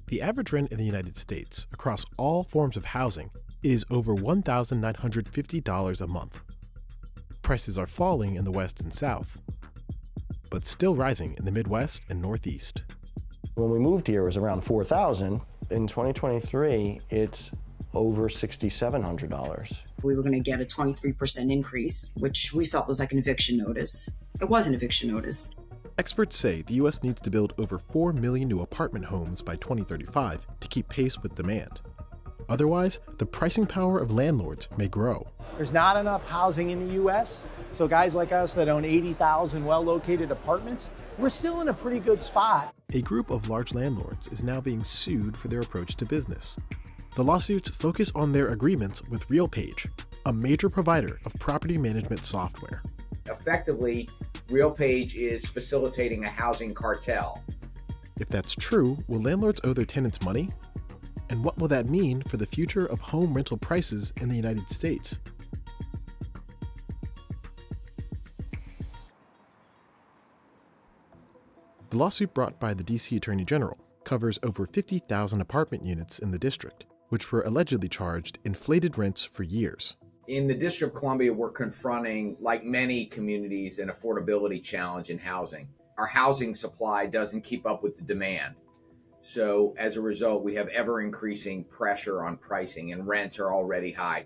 The average rent in the United States across all forms of housing is over $1,950 a month. Prices are falling in the West and South, but still rising in the Midwest and Northeast. When we moved here, it was around $4,000. In 2023, it's over $6,700. We were going to get a 23% increase, which we felt was like an eviction notice. It was an eviction notice. Experts say the U.S. needs to build over 4 million new apartment homes by 2035 to keep pace with demand. Otherwise, the pricing power of landlords may grow. There's not enough housing in the U.S., so guys like us that own 80,000 well-located apartments, we're still in a pretty good spot. A group of large landlords is now being sued for their approach to business. The lawsuits focus on their agreements with RealPage, a major provider of property management software. Effectively, RealPage is facilitating a housing cartel. If that's true, will landlords owe their tenants money? And what will that mean for the future of home rental prices in the United States? The lawsuit brought by the D.C. Attorney General covers over 50,000 apartment units in the district, which were allegedly charged inflated rents for years. In the District of Columbia, we're confronting, like many communities, an affordability challenge in housing. Our housing supply doesn't keep up with the demand. So as a result, we have ever-increasing pressure on pricing, and rents are already high.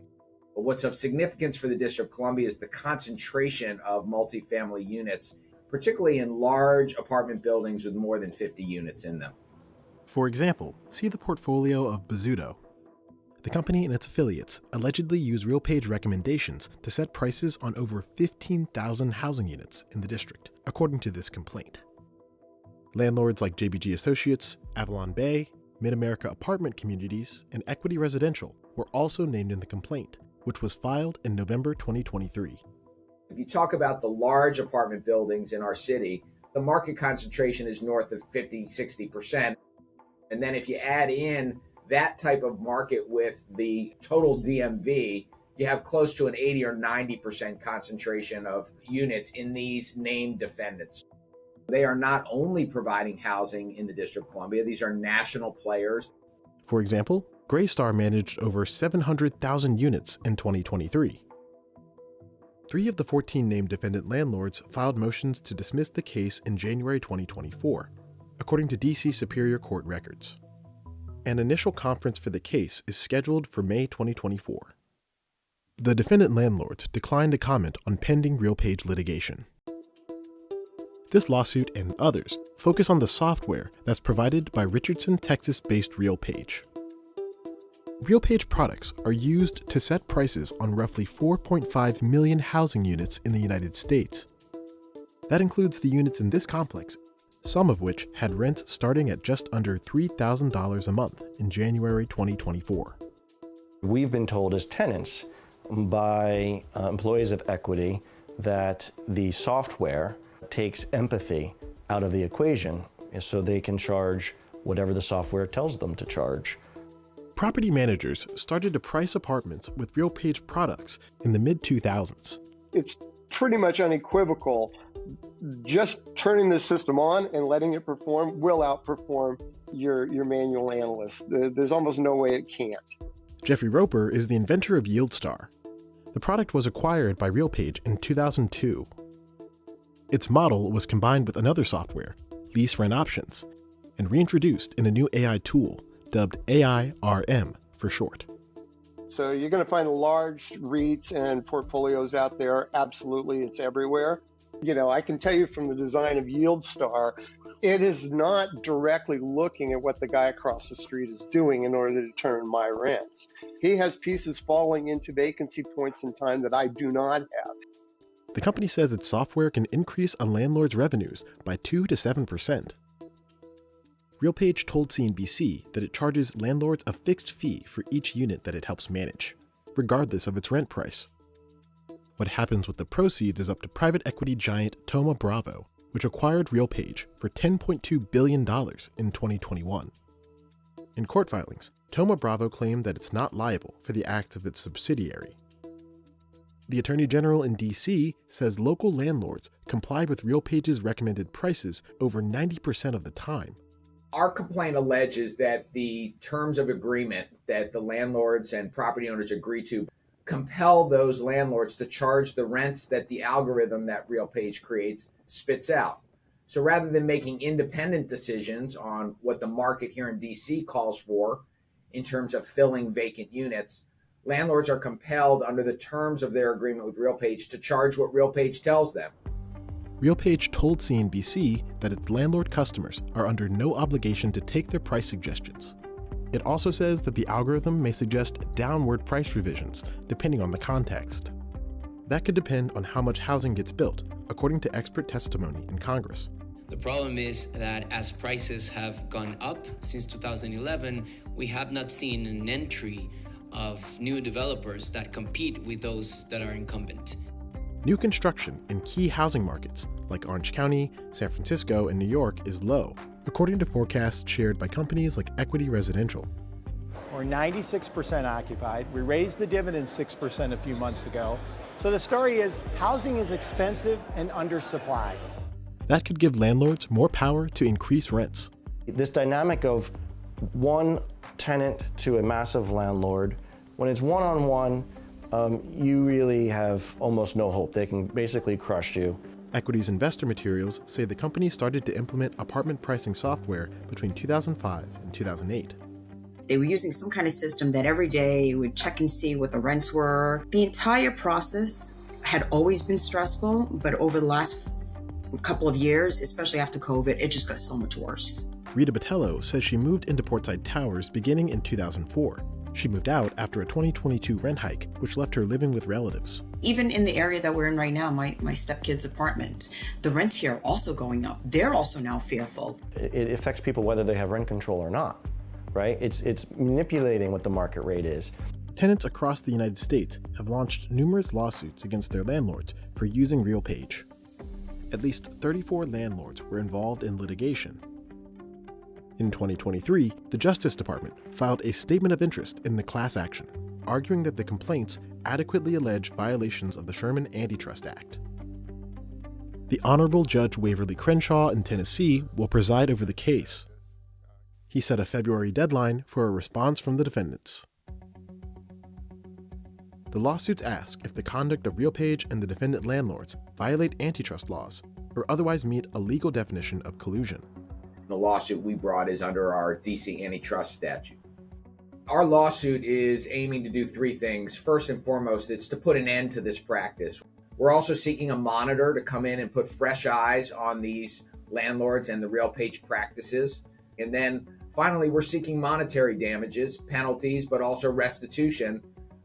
But what's of significance for the District of Columbia is the concentration of multifamily units, particularly in large apartment buildings with more than 50 units in them. For example, see the portfolio of Bozzuto. The company and its affiliates allegedly use RealPage recommendations to set prices on over 15,000 housing units in the district, according to this complaint. Landlords like JBG Associates, Avalon Bay, Mid-America Apartment Communities, and Equity Residential were also named in the complaint, which was filed in November 2023. If you talk about the large apartment buildings in our city, the market concentration is north of 50-60%. And then if you add in that type of market with the total DMV, you have close to an 80 or 90% concentration of units in these named defendants. They are not only providing housing in the District of Columbia, these are national players. For example, Greystar managed over 700,000 units in 2023. 3 of the 14 named defendant landlords filed motions to dismiss the case in January 2024, according to D.C. Superior Court records. An initial conference for the case is scheduled for May 2024. The defendant landlords declined to comment on pending RealPage litigation. This lawsuit and others focus on the software that's provided by Richardson, Texas-based RealPage. RealPage products are used to set prices on roughly 4.5 million housing units in the United States. That includes the units in this complex, some of which had rents starting at just under $3,000 a month in January 2024. We've been told as tenants by employees of Equity that the software takes empathy out of the equation so they can charge whatever the software tells them to charge. Property managers started to price apartments with RealPage products in the mid-2000s. It's pretty much unequivocal. Just turning the system on and letting it perform will outperform your manual analyst. There's almost no way it can't. Jeffrey Roper is the inventor of YieldStar. The product was acquired by RealPage in 2002. Its model was combined with another software, Lease Rent Options, and reintroduced in a new AI tool dubbed AI-RM for short. So you're going to find large REITs and portfolios out there. Absolutely, it's everywhere. You know, I can tell you from the design of YieldStar, it is not directly looking at what the guy across the street is doing in order to determine my rents. He has pieces falling into vacancy points in time that I do not have. The company says its software can increase a landlord's revenues by 2 to 7%. RealPage told CNBC that it charges landlords a fixed fee for each unit that it helps manage, regardless of its rent price. What happens with the proceeds is up to private equity giant Thoma Bravo, which acquired RealPage for $10.2 billion in 2021. In court filings, Thoma Bravo claimed that it's not liable for the acts of its subsidiary. The Attorney General in D.C. says local landlords complied with RealPage's recommended prices over 90% of the time. Our complaint alleges that the terms of agreement that the landlords and property owners agree to compel those landlords to charge the rents that the algorithm that RealPage creates spits out. So rather than making independent decisions on what the market here in DC calls for in terms of filling vacant units, landlords are compelled under the terms of their agreement with RealPage to charge what RealPage tells them. RealPage told CNBC that its landlord customers are under no obligation to take their price suggestions. It also says that the algorithm may suggest downward price revisions, depending on the context. That could depend on how much housing gets built, according to expert testimony in Congress. The problem is that as prices have gone up since 2011, we have not seen an entry of new developers that compete with those that are incumbent. New construction in key housing markets like Orange County, San Francisco, and New York is low, according to forecasts shared by companies like Equity Residential. We're 96% occupied. We raised the dividend 6% a few months ago. So the story is housing is expensive and undersupplied. That could give landlords more power to increase rents. This dynamic of one tenant to a massive landlord, when it's one-on-one, you really have almost no hope. They can basically crush you. Equity's investor materials say the company started to implement apartment pricing software between 2005 and 2008. They were using some kind of system that every day you would check and see what the rents were. The entire process had always been stressful, but over the last couple of years, especially after COVID, it just got so much worse. Rita Botello says she moved into Portside Towers beginning in 2004. She moved out after a 2022 rent hike, which left her living with relatives. Even in the area that we're in right now, my stepkid's apartment, the rents here are also going up. They're also now fearful. It affects people whether they have rent control or not, right? It's manipulating what the market rate is. Tenants across the United States have launched numerous lawsuits against their landlords for using RealPage. At least 34 landlords were involved in litigation. In 2023, the Justice Department filed a statement of interest in the class action, arguing that the complaints adequately allege violations of the Sherman Antitrust Act. The Honorable Judge Waverly Crenshaw in Tennessee will preside over the case. He set a February deadline for a response from the defendants. The lawsuits ask if the conduct of RealPage and the defendant landlords violate antitrust laws or otherwise meet a legal definition of collusion. The lawsuit we brought is under our DC antitrust statute. Our lawsuit is aiming to do three things. First and foremost, it's to put an end to this practice. We're also seeking a monitor to come in and put fresh eyes on these landlords and the RealPage practices. And then finally, we're seeking monetary damages, penalties, but also restitution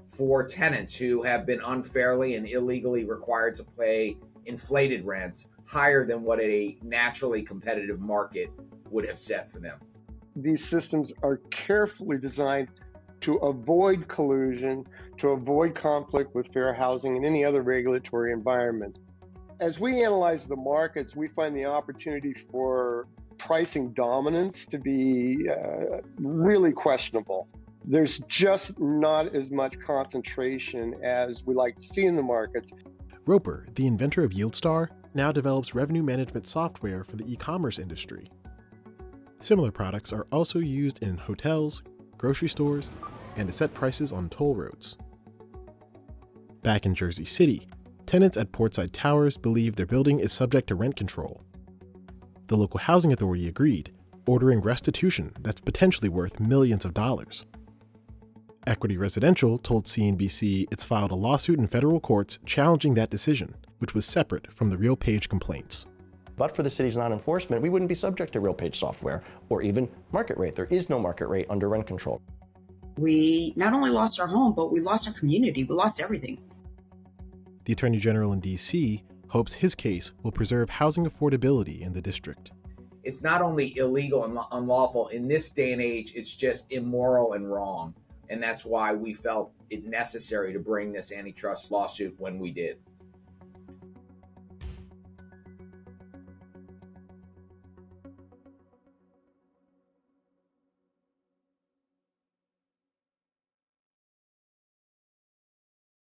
for tenants who have been unfairly and illegally required to pay inflated rents higher than what a naturally competitive market would have set for them. These systems are carefully designed to avoid collusion, to avoid conflict with fair housing and any other regulatory environment. As we analyze the markets, we find the opportunity for pricing dominance to be really questionable. There's just not as much concentration as we like to see in the markets. Roper, the inventor of YieldStar, now develops revenue management software for the e-commerce industry. Similar products are also used in hotels, grocery stores, and to set prices on toll roads. Back in Jersey City, tenants at Portside Towers believe their building is subject to rent control. The local housing authority agreed, ordering restitution that's potentially worth millions of dollars. Equity Residential told CNBC it's filed a lawsuit in federal courts challenging that decision, which was separate from the RealPage complaints. But for the city's non-enforcement, we wouldn't be subject to RealPage software or even market rate. There is no market rate under rent control. We not only lost our home, but we lost our community. We lost everything. The Attorney General in DC hopes his case will preserve housing affordability in the district. It's not only illegal and unlawful. In this day and age, it's just immoral and wrong. And that's why we felt it necessary to bring this antitrust lawsuit when we did.